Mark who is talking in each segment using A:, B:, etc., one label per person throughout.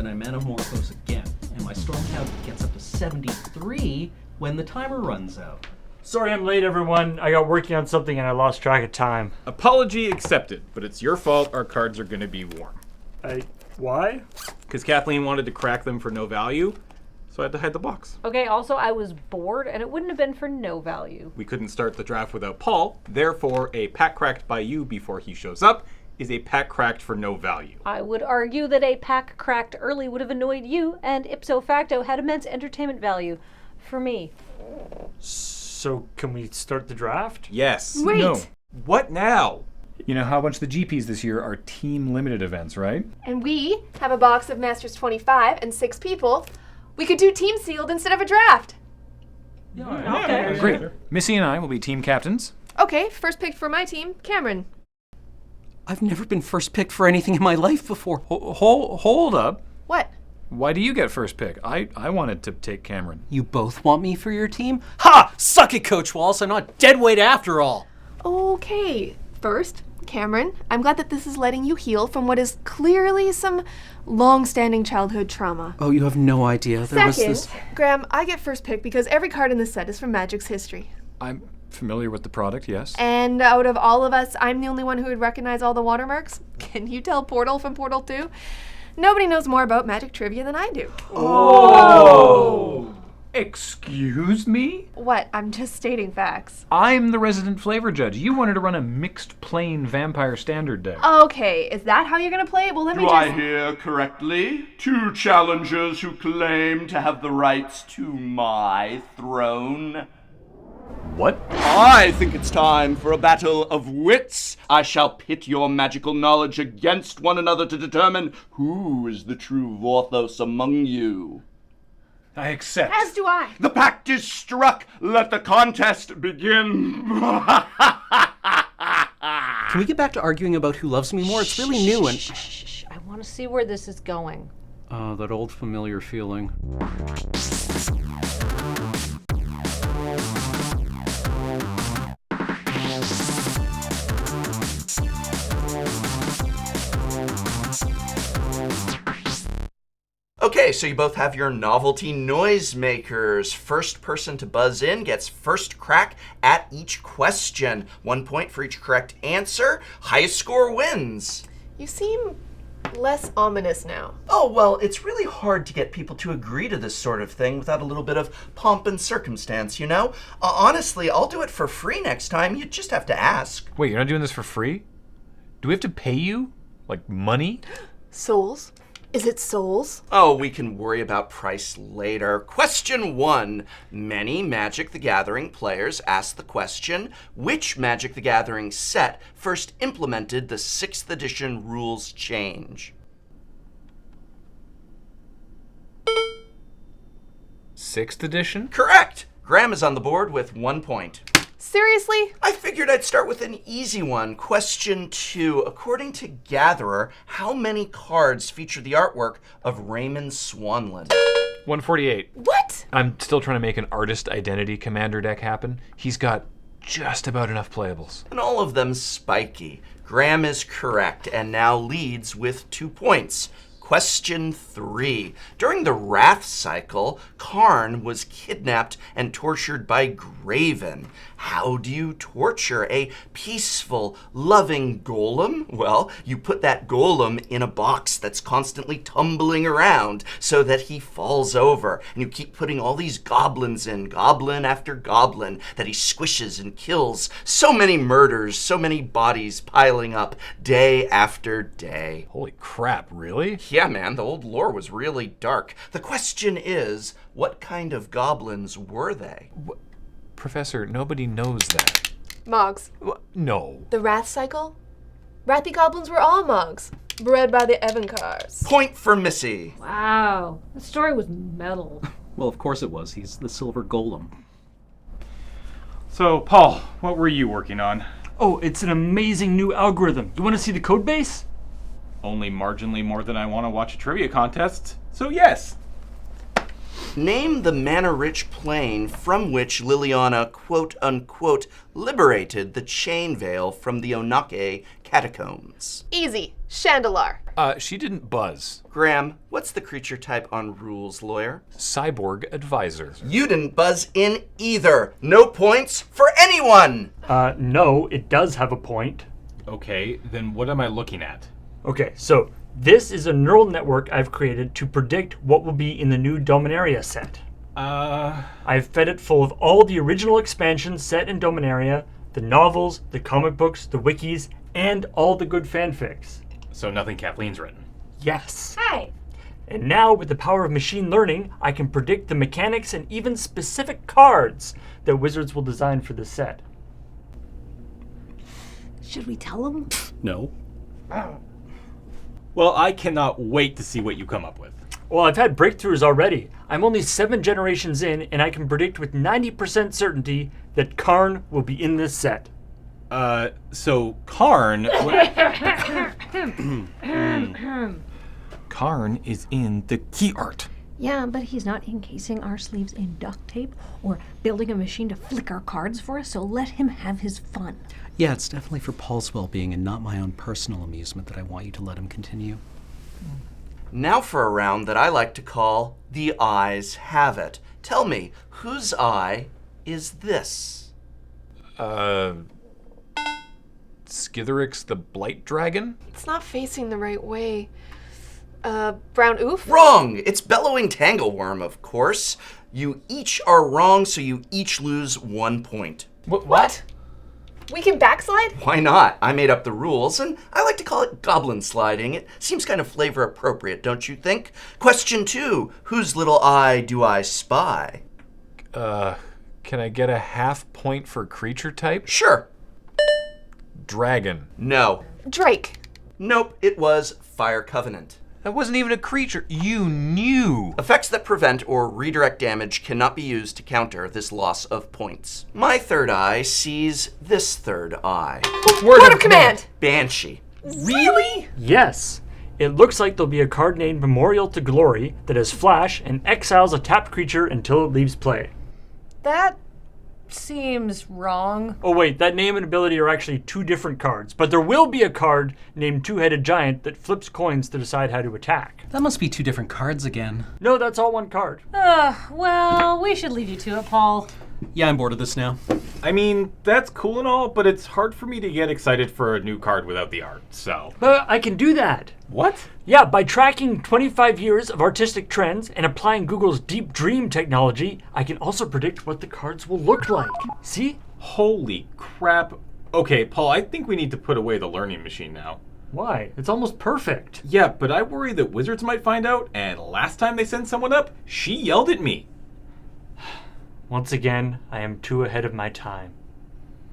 A: then I metamorphose again, and my storm count gets up to 73 when the timer runs out.
B: Sorry I'm late, everyone. I got working on something and I lost track of time.
C: Apology accepted, but it's your fault our cards are going to be warm.
B: Why?
C: Because Kathleen wanted to crack them for no value, so I had to hide the box.
D: Okay, also I was bored and it wouldn't have been for no value.
C: We couldn't start the draft without Paul, therefore a pack cracked by you before he shows up is a pack cracked for no value.
D: I would argue that a pack cracked early would have annoyed you and ipso facto had immense entertainment value for me.
B: So can we start the draft?
C: Yes.
D: Wait!
E: No.
C: What now?
E: You know how much the GPs this year are team limited events, right?
F: And we have a box of Masters 25 and 6 people. We could do team sealed instead of a draft.
D: Okay.
E: Great. Missy and I will be team captains.
F: Okay, first pick for my team, Cameron.
A: I've never been first picked for anything in my life before.
E: Hold up.
F: What?
E: Why do you get first pick? I wanted to take Cameron.
A: You both want me for your team? Ha! Suck it, Coach Wallace. I'm not dead weight after all.
F: Okay, first, Cameron, I'm glad that this is letting you heal from what is clearly some long-standing childhood trauma.
A: Oh, you have no idea.
F: Second, Graham, I get first pick because every card in this set is from Magic's history.
E: I'm familiar with the product, yes.
F: And out of all of us, I'm the only one who would recognize all the watermarks. Can you tell Portal from Portal 2? Nobody knows more about Magic trivia than I do.
E: Oh! Excuse me?
F: What? I'm just stating facts.
E: I'm the resident flavor judge. You wanted to run a mixed plane vampire standard deck.
F: Okay, is that how you're gonna play it? Well, let me
G: Do
F: just...
G: I hear correctly? 2 challengers who claim to have the rights to my throne.
E: What?
G: I think it's time for a battle of wits. I shall pit your magical knowledge against one another to determine who is the true Vorthos among you.
E: I accept.
F: As do I.
G: The pact is struck. Let the contest begin.
A: Can we get back to arguing about who loves me more? It's really new and...
D: Shh. I want to see where this is going.
A: that old familiar feeling.
H: Okay, so you both have your novelty noisemakers. First person to buzz in gets first crack at each question. 1 point for each correct answer. Highest score wins.
F: You seem less ominous now.
H: Oh, well, it's really hard to get people to agree to this sort of thing without a little bit of pomp and circumstance, you know? Honestly, I'll do it for free next time. You just have to ask.
E: Wait, you're not doing this for free? Do we have to pay you? Like money?
F: Souls? Is it souls?
H: Oh, we can worry about price later. Question 1. Many Magic the Gathering players ask the question, which Magic the Gathering set first implemented the 6th edition rules change?
E: 6th edition?
H: Correct! Graham is on the board with 1 point.
F: Seriously?
H: I figured I'd start with an easy one. Question 2. According to Gatherer, how many cards feature the artwork of Raymond Swanland?
E: 148.
F: What?
E: I'm still trying to make an artist identity commander deck happen. He's got just about enough playables.
H: And all of them spiky. Graham is correct and now leads with 2 points. Question 3. During the Wrath cycle, Karn was kidnapped and tortured by Graven. How do you torture a peaceful, loving golem? Well, you put that golem in a box that's constantly tumbling around so that he falls over. And you keep putting all these goblins in, goblin after goblin, that he squishes and kills. So many murders, so many bodies piling up day after day.
E: Holy crap, really?
H: Yeah, man, the old lore was really dark. The question is, what kind of goblins were they?
E: Professor, nobody knows that.
F: Mogs.
E: No.
F: The Wrath cycle? Wrathy goblins were all Mogs, bred by the Evankars.
H: Point for Missy.
D: Wow, the story was metal.
A: Well, of course it was. He's the silver golem.
C: So, Paul, what were you working on?
B: Oh, it's an amazing new algorithm. You want to see the code base?
C: Only marginally more than I want to watch a trivia contest, so yes.
H: Name the mana-rich plane from which Liliana, quote-unquote, liberated the chain veil from the Onake catacombs.
F: Easy. Chandelar.
E: She didn't buzz.
H: Graham, what's the creature type on rules, lawyer?
E: Cyborg advisor.
H: You didn't buzz in either. No points for anyone.
B: No, it does have a point.
C: Okay, then what am I looking at?
B: Okay, so this is a neural network I've created to predict what will be in the new Dominaria set. I've fed it full of all the original expansions set in Dominaria, the novels, the comic books, the wikis, and all the good fanfics.
C: So nothing Kathleen's written.
B: Yes.
D: Hi.
B: And now, with the power of machine learning, I can predict the mechanics and even specific cards that Wizards will design for this set.
D: Should we tell him?
C: No. Well, I cannot wait to see what you come up with.
B: Well, I've had breakthroughs already. I'm only 7 generations in, and I can predict with 90% certainty that Karn will be in this set.
C: So Karn... Karn is in the key art.
D: Yeah, but he's not encasing our sleeves in duct tape or building a machine to flick our cards for us, so let him have his fun.
A: Yeah, it's definitely for Paul's well-being and not my own personal amusement that I want you to let him continue.
H: Now for a round that I like to call The Eyes Have It. Tell me, whose eye is this?
E: Skitherix the Blight Dragon?
F: It's not facing the right way. Brown oof?
H: Wrong! It's Bellowing Tangleworm, of course. You each are wrong, so you each lose 1 point.
F: What? We can backslide?
H: Why not? I made up the rules, and I like to call it goblin sliding. It seems kind of flavor appropriate, don't you think? Question 2. Whose little eye do I spy?
E: Can I get a half point for creature type?
H: Sure.
E: Dragon.
H: No.
F: Drake.
H: Nope, it was Fire Covenant.
E: That wasn't even a creature. You knew.
H: Effects that prevent or redirect damage cannot be used to counter this loss of points. My third eye sees this third eye.
F: Word of command!
H: Banshee.
A: Really?
B: Yes. It looks like there'll be a card named Memorial to Glory that has flash and exiles a tapped creature until it leaves play.
D: That seems wrong.
B: Oh wait, that name and ability are actually 2 different cards, but there will be a card named Two-Headed Giant that flips coins to decide how to attack.
A: That must be 2 different cards again.
B: No, that's all one card.
D: Well, we should leave you to it, Paul.
A: Yeah, I'm bored of this now.
C: I mean, that's cool and all, but it's hard for me to get excited for a new card without the art, so...
B: But I can do that.
C: What?
B: Yeah, by tracking 25 years of artistic trends and applying Google's Deep Dream technology, I can also predict what the cards will look like. See?
C: Holy crap. Okay, Paul, I think we need to put away the learning machine now.
B: Why? It's almost perfect.
C: Yeah, but I worry that Wizards might find out, and last time they sent someone up, she yelled at me.
B: Once again, I am too ahead of my time.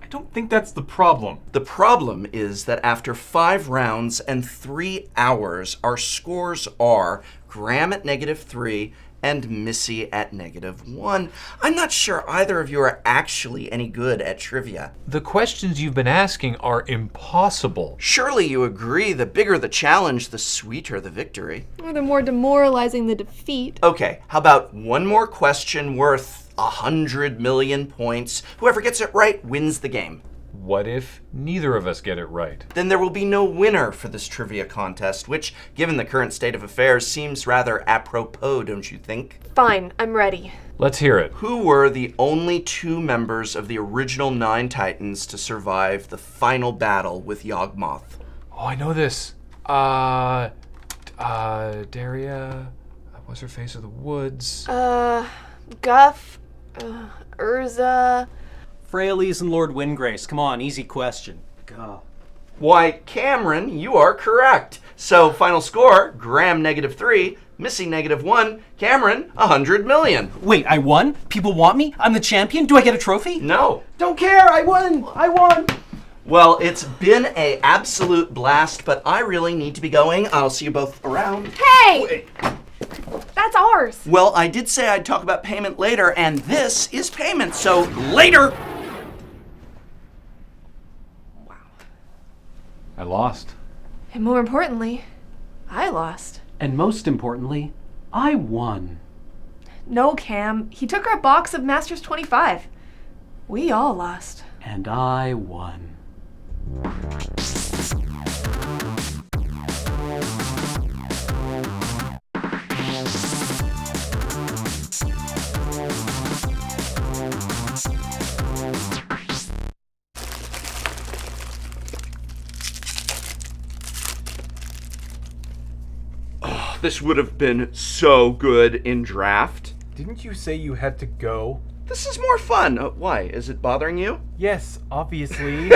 C: I don't think that's the problem.
H: The problem is that after 5 rounds and 3 hours, our scores are Graham at -3 and Missy at -1. I'm not sure either of you are actually any good at trivia.
E: The questions you've been asking are impossible.
H: Surely you agree the bigger the challenge, the sweeter the victory.
F: Or the more demoralizing the defeat.
H: Okay, how about one more question worth 100 million points? Whoever gets it right wins the game.
E: What if neither of us get it right?
H: Then there will be no winner for this trivia contest, which, given the current state of affairs, seems rather apropos, don't you think?
F: Fine, I'm ready.
E: Let's hear it.
H: Who were the only 2 members of the original 9 Titans to survive the final battle with Yawgmoth?
E: Oh, I know this. Daria. What's her face of the woods?
F: Guff. Urza.
A: Freyalise and Lord Windgrace. Come on, easy question. God.
H: Why, Cameron, you are correct. So, final score, Graham -3, Missy -1, Cameron 100 million.
A: Wait, I won? People want me? I'm the champion? Do I get a trophy?
H: No.
A: Don't care, I won! I won!
H: Well, it's been an absolute blast, but I really need to be going. I'll see you both around.
F: Hey!
H: Wait.
F: That's ours.
H: Well, I did say I'd talk about payment later, and this is payment, so later!
E: I lost.
F: And more importantly, I lost.
A: And most importantly, I won.
F: No, Cam. He took our box of Masters 25. We all lost.
A: And I won.
G: This would have been so good in draft.
I: Didn't you say you had to go?
G: This is more fun. Why? Is it bothering you?
I: Yes, obviously.